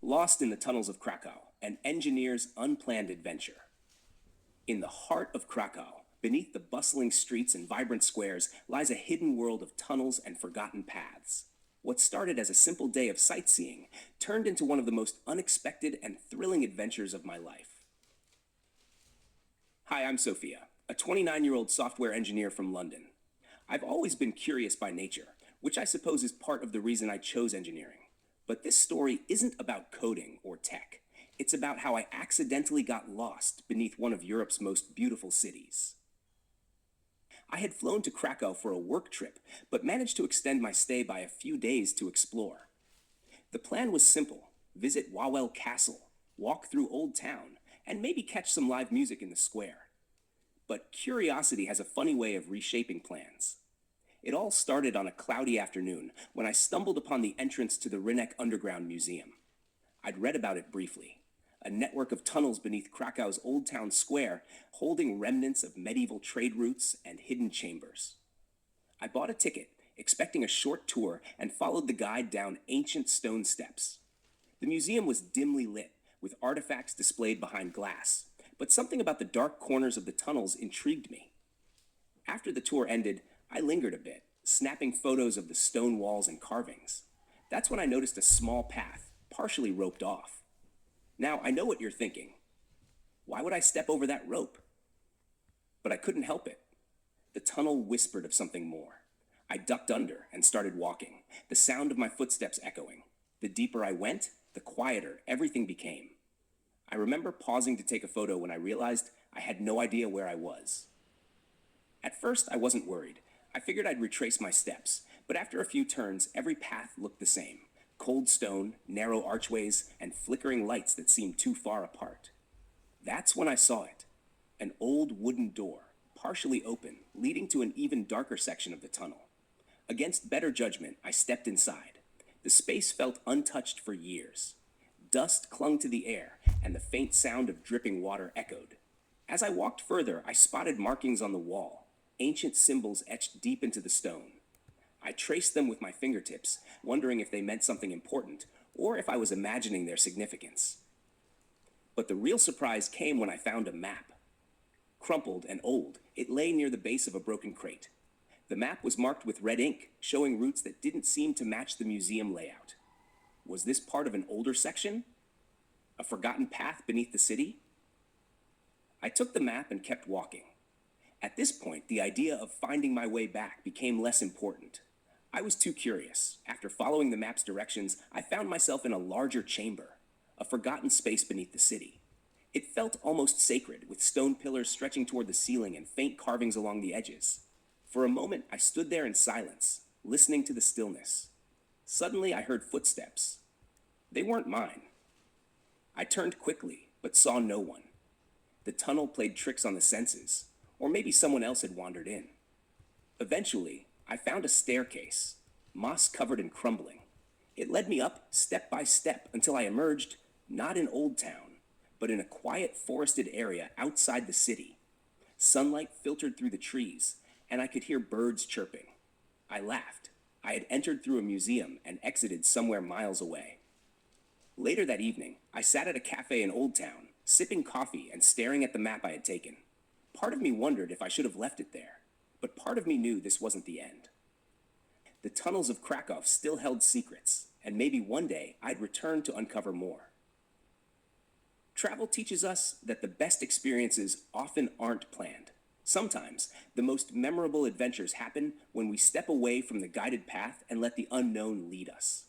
Lost in the tunnels of Krakow, an engineer's unplanned adventure. In the heart of Krakow, beneath the bustling streets and vibrant squares, lies a hidden world of tunnels and forgotten paths. What started as a simple day of sightseeing turned into one of the most unexpected and thrilling adventures of my life. Hi, I'm Sophia, a 29-year-old software engineer from London. I've always been curious by nature, which I suppose is part of the reason I chose engineering. But this story isn't about coding or tech. It's about how I accidentally got lost beneath one of Europe's most beautiful cities. I had flown to Krakow for a work trip, but managed to extend my stay by a few days to explore. The plan was simple: visit Wawel Castle, walk through Old Town, and maybe catch some live music in the square. But curiosity has a funny way of reshaping plans. It all started on a cloudy afternoon when I stumbled upon the entrance to the Rynek Underground Museum. I'd read about it briefly: a network of tunnels beneath Krakow's Old Town Square holding remnants of medieval trade routes and hidden chambers. I bought a ticket, expecting a short tour, and followed the guide down ancient stone steps. The museum was dimly lit, with artifacts displayed behind glass, but something about the dark corners of the tunnels intrigued me. After the tour ended, I lingered a bit, snapping photos of the stone walls and carvings. That's when I noticed a small path, partially roped off. Now, I know what you're thinking. Why would I step over that rope? But I couldn't help it. The tunnel whispered of something more. I ducked under and started walking, the sound of my footsteps echoing. The deeper I went, the quieter everything became. I remember pausing to take a photo when I realized I had no idea where I was. At first, I wasn't worried. I figured I'd retrace my steps, but after a few turns, every path looked the same: cold stone, narrow archways, and flickering lights that seemed too far apart. That's when I saw it: an old wooden door, partially open, leading to an even darker section of the tunnel. Against better judgment, I stepped inside. The space felt untouched for years. Dust clung to the air, and the faint sound of dripping water echoed. As I walked further, I spotted markings on the wall, ancient symbols etched deep into the stone. I traced them with my fingertips, wondering if they meant something important, or if I was imagining their significance. But the real surprise came when I found a map. Crumpled and old, it lay near the base of a broken crate. The map was marked with red ink, showing routes that didn't seem to match the museum layout. Was this part of an older section? A forgotten path beneath the city? I took the map and kept walking. At this point, the idea of finding my way back became less important. I was too curious. After following the map's directions, I found myself in a larger chamber, a forgotten space beneath the city. It felt almost sacred, with stone pillars stretching toward the ceiling and faint carvings along the edges. For a moment, I stood there in silence, listening to the stillness. Suddenly, I heard footsteps. They weren't mine. I turned quickly, but saw no one. The tunnel played tricks on the senses, or maybe someone else had wandered in. Eventually, I found a staircase, moss-covered and crumbling. It led me up step by step until I emerged, not in Old Town, but in a quiet forested area outside the city. Sunlight filtered through the trees, and I could hear birds chirping. I laughed. I had entered through a museum and exited somewhere miles away. Later that evening, I sat at a cafe in Old Town, sipping coffee and staring at the map I had taken. Part of me wondered if I should have left it there, but part of me knew this wasn't the end. The tunnels of Krakow still held secrets, and maybe one day I'd return to uncover more. Travel teaches us that the best experiences often aren't planned. Sometimes, the most memorable adventures happen when we step away from the guided path and let the unknown lead us.